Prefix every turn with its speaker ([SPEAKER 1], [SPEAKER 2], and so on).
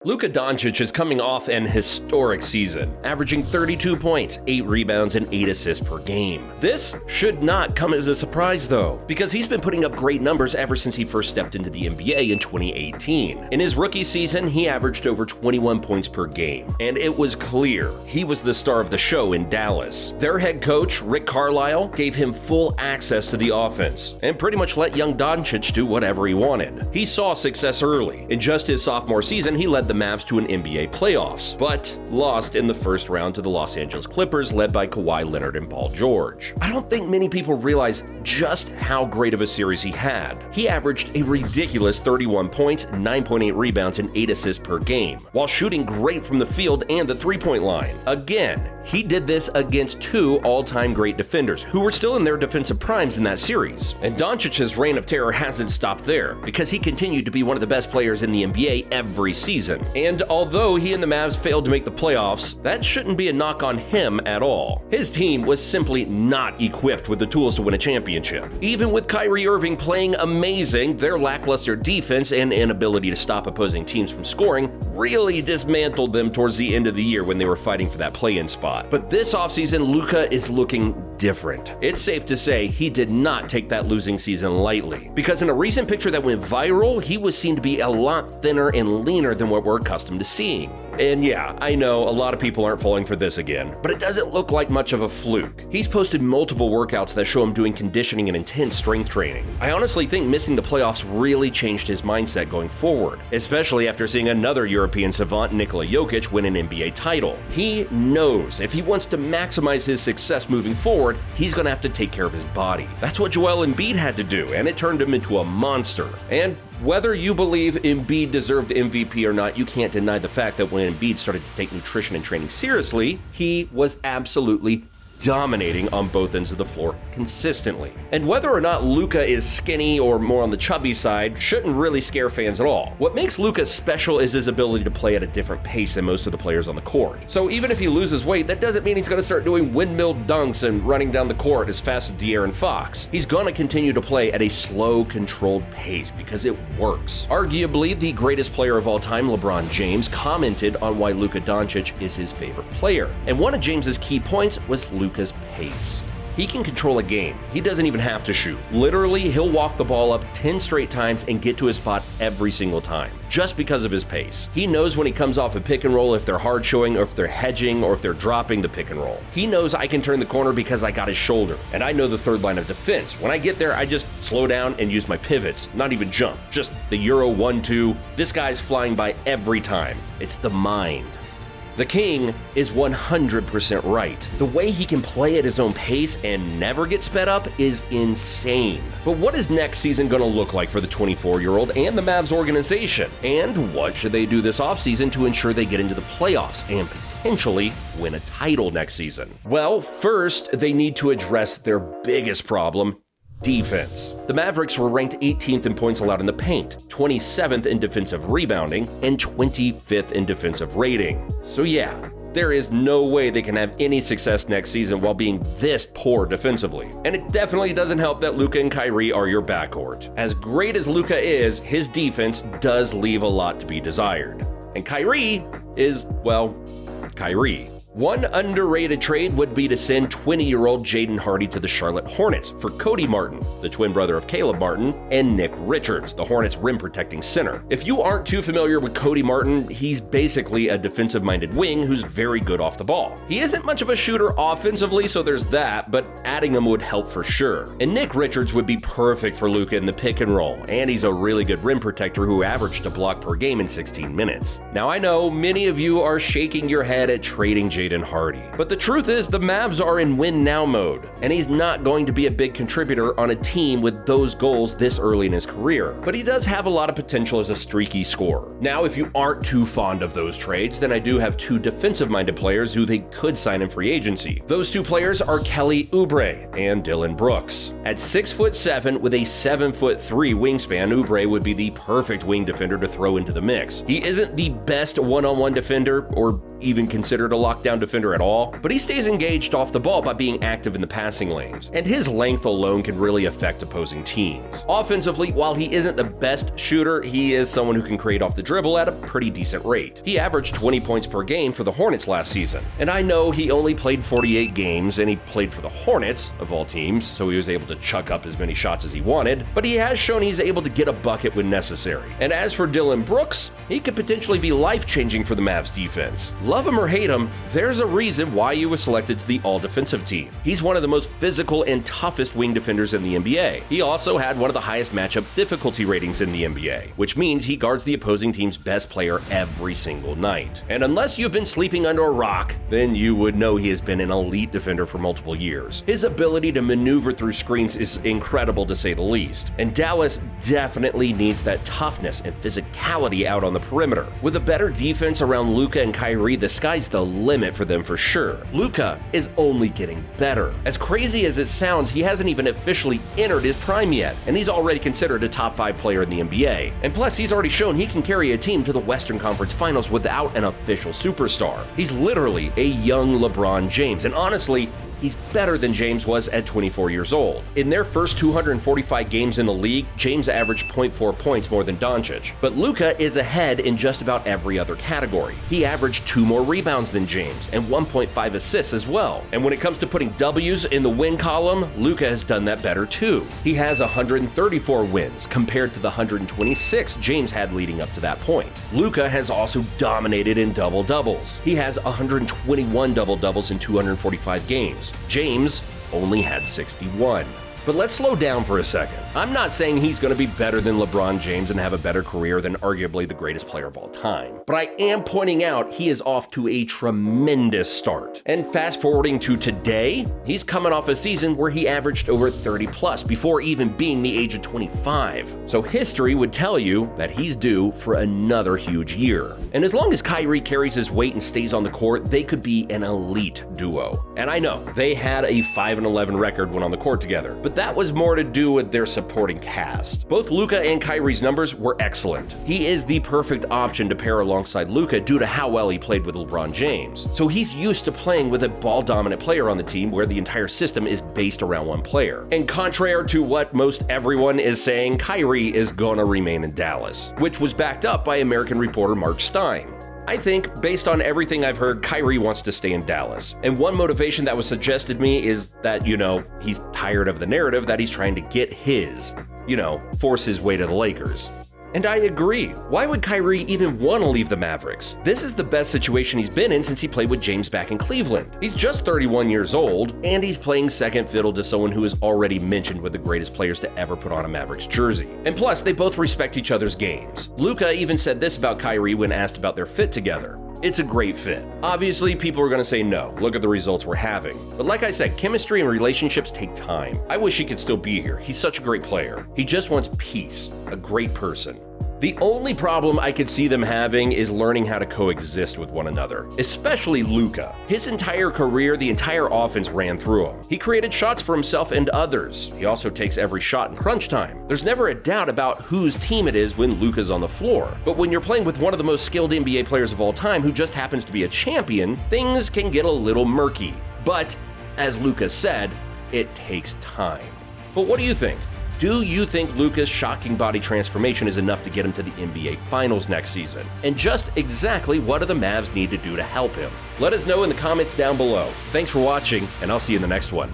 [SPEAKER 1] Luka Doncic is coming off an historic season, averaging 32 points, 8 rebounds, and 8 assists per game. This should not come as a surprise though, because he's been putting up great numbers ever since he first stepped into the NBA in 2018. In his rookie season, he averaged over 21 points per game, and it was clear he was the star of the show in Dallas. Their head coach, Rick Carlisle, gave him full access to the offense, and pretty much let young Doncic do whatever he wanted. He saw success early. In just his sophomore season, he led the Mavs to an NBA playoffs, but lost in the first round to the Los Angeles Clippers led by Kawhi Leonard and Paul George. I don't think many people realize just how great of a series he had. He averaged a ridiculous 31 points, 9.8 rebounds, and 8 assists per game, while shooting great from the field and the three-point line. Again, he did this against two all-time great defenders who were still in their defensive primes in that series. And Doncic's reign of terror hasn't stopped there, because he continued to be one of the best players in the NBA every season. And although he and the Mavs failed to make the playoffs, that shouldn't be a knock on him at all. His team was simply not equipped with the tools to win a championship. Even with Kyrie Irving playing amazing, their lackluster defense and inability to stop opposing teams from scoring really dismantled them towards the end of the year when they were fighting for that play-in spot. But this offseason, Luka is looking different. It's safe to say he did not take that losing season lightly, because in a recent picture that went viral, he was seen to be a lot thinner and leaner than what we're accustomed to seeing. And yeah, I know a lot of people aren't falling for this again, but it doesn't look like much of a fluke. He's posted multiple workouts that show him doing conditioning and intense strength training. I honestly think missing the playoffs really changed his mindset going forward, especially after seeing another European savant, Nikola Jokic, win an NBA title. He knows if he wants to maximize his success moving forward, he's gonna have to take care of his body. That's what Joel Embiid had to do, and it turned him into a monster. And whether you believe Embiid deserved MVP or not, you can't deny the fact that when Embiid started to take nutrition and training seriously, he was absolutely dominating on both ends of the floor consistently. And whether or not Luka is skinny or more on the chubby side shouldn't really scare fans at all. What makes Luka special is his ability to play at a different pace than most of the players on the court. So even if he loses weight, that doesn't mean he's going to start doing windmill dunks and running down the court as fast as De'Aaron Fox. He's going to continue to play at a slow, controlled pace because it works. Arguably, the greatest player of all time, LeBron James, commented on why Luka Doncic is his favorite player. And one of James's key points was Luka's pace. He can control a game. He doesn't even have to shoot. Literally, he'll walk the ball up 10 straight times and get to his spot every single time, just because of his pace. He knows when he comes off a pick and roll if they're hard showing or if they're hedging or if they're dropping the pick and roll. He knows I can turn the corner because I got his shoulder, and I know the third line of defense. When I get there, I just slow down and use my pivots, not even jump, just the Euro 1-2. This guy's flying by every time. It's the mind. The King is 100% right. The way he can play at his own pace and never get sped up is insane. But what is next season going to look like for the 24-year-old and the Mavs organization? And what should they do this offseason to ensure they get into the playoffs and potentially win a title next season? Well, first, they need to address their biggest problem: defense. The Mavericks were ranked 18th in points allowed in the paint, 27th in defensive rebounding, and 25th in defensive rating. So yeah, there is no way they can have any success next season while being this poor defensively. And it definitely doesn't help that Luka and Kyrie are your backcourt. As great as Luka is, his defense does leave a lot to be desired. And Kyrie is, well, Kyrie. One underrated trade would be to send 20-year-old Jaden Hardy to the Charlotte Hornets for Cody Martin, the twin brother of Caleb Martin, and Nick Richards, the Hornets' rim-protecting center. If you aren't too familiar with Cody Martin, he's basically a defensive-minded wing who's very good off the ball. He isn't much of a shooter offensively, so there's that, but adding him would help for sure. And Nick Richards would be perfect for Luka in the pick and roll, and he's a really good rim protector who averaged a block per game in 16 minutes. Now I know many of you are shaking your head at trading Jaden Hardy, but the truth is the Mavs are in win now mode, and he's not going to be a big contributor on a team with those goals this early in his career, but he does have a lot of potential as a streaky scorer. Now, if you aren't too fond of those trades, then I do have two defensive-minded players who they could sign in free agency. Those two players are Kelly Oubre and Dylan Brooks. At 6'7" with a 7'3" wingspan, Oubre would be the perfect wing defender to throw into the mix. He isn't the best one-on-one defender, or even considered a lockdown defender at all, but he stays engaged off the ball by being active in the passing lanes, and his length alone can really affect opposing teams. Offensively, while he isn't the best shooter, he is someone who can create off the dribble at a pretty decent rate. He averaged 20 points per game for the Hornets last season, and I know he only played 48 games and he played for the Hornets, of all teams, so he was able to chuck up as many shots as he wanted, but he has shown he's able to get a bucket when necessary. And as for Dillon Brooks, he could potentially be life-changing for the Mavs defense. Love him or hate him, there's a reason why he was selected to the all-defensive team. He's one of the most physical and toughest wing defenders in the NBA. He also had one of the highest matchup difficulty ratings in the NBA, which means he guards the opposing team's best player every single night. And unless you've been sleeping under a rock, then you would know he has been an elite defender for multiple years. His ability to maneuver through screens is incredible to say the least, and Dallas definitely needs that toughness and physicality out on the perimeter. With a better defense around Luka and Kyrie, the sky's the limit for them for sure. Luka is only getting better. As crazy as it sounds, he hasn't even officially entered his prime yet, and he's already considered a top 5 player in the NBA. And plus, he's already shown he can carry a team to the Western Conference Finals without an official superstar. He's literally a young LeBron James, and honestly, he's better than James was at 24 years old. In their first 245 games in the league, James averaged 0.4 points more than Doncic. But Luka is ahead in just about every other category. He averaged 2 more rebounds than James and 1.5 assists as well. And when it comes to putting W's in the win column, Luka has done that better too. He has 134 wins compared to the 126 James had leading up to that point. Luka has also dominated in double-doubles. He has 121 double-doubles in 245 games. James only had 61. But let's slow down for a second. I'm not saying he's going to be better than LeBron James and have a better career than arguably the greatest player of all time. But I am pointing out he is off to a tremendous start. And fast forwarding to today, he's coming off a season where he averaged over 30 plus before even being the age of 25. So history would tell you that he's due for another huge year. And as long as Kyrie carries his weight and stays on the court, they could be an elite duo. And I know they had a 5-11 record when on the court together, but that was more to do with their supporting cast. Both Luka and Kyrie's numbers were excellent. He is the perfect option to pair alongside Luka due to how well he played with LeBron James. So he's used to playing with a ball-dominant player on the team where the entire system is based around one player. And contrary to what most everyone is saying, Kyrie is gonna remain in Dallas, which was backed up by American reporter Mark Stein. I think, based on everything I've heard, Kyrie wants to stay in Dallas. And one motivation that was suggested to me is that, he's tired of the narrative that he's trying to get his, force his way to the Lakers. And I agree. Why would Kyrie even want to leave the Mavericks? This is the best situation he's been in since he played with James back in Cleveland. He's just 31 years old, and he's playing second fiddle to someone who is already mentioned with the greatest players to ever put on a Mavericks jersey. And plus, they both respect each other's games. Luka even said this about Kyrie when asked about their fit together. It's a great fit. Obviously, people are going to say no. Look at the results we're having. But like I said, chemistry and relationships take time. I wish he could still be here. He's such a great player. He just wants peace, a great person. The only problem I could see them having is learning how to coexist with one another, especially Luka. His entire career, the entire offense ran through him. He created shots for himself and others. He also takes every shot in crunch time. There's never a doubt about whose team it is when Luka's on the floor. But when you're playing with one of the most skilled NBA players of all time who just happens to be a champion, things can get a little murky. But, as Luka said, it takes time. But what do you think? Do you think Luka's shocking body transformation is enough to get him to the NBA Finals next season? And just exactly what do the Mavs need to do to help him? Let us know in the comments down below. Thanks for watching, and I'll see you in the next one.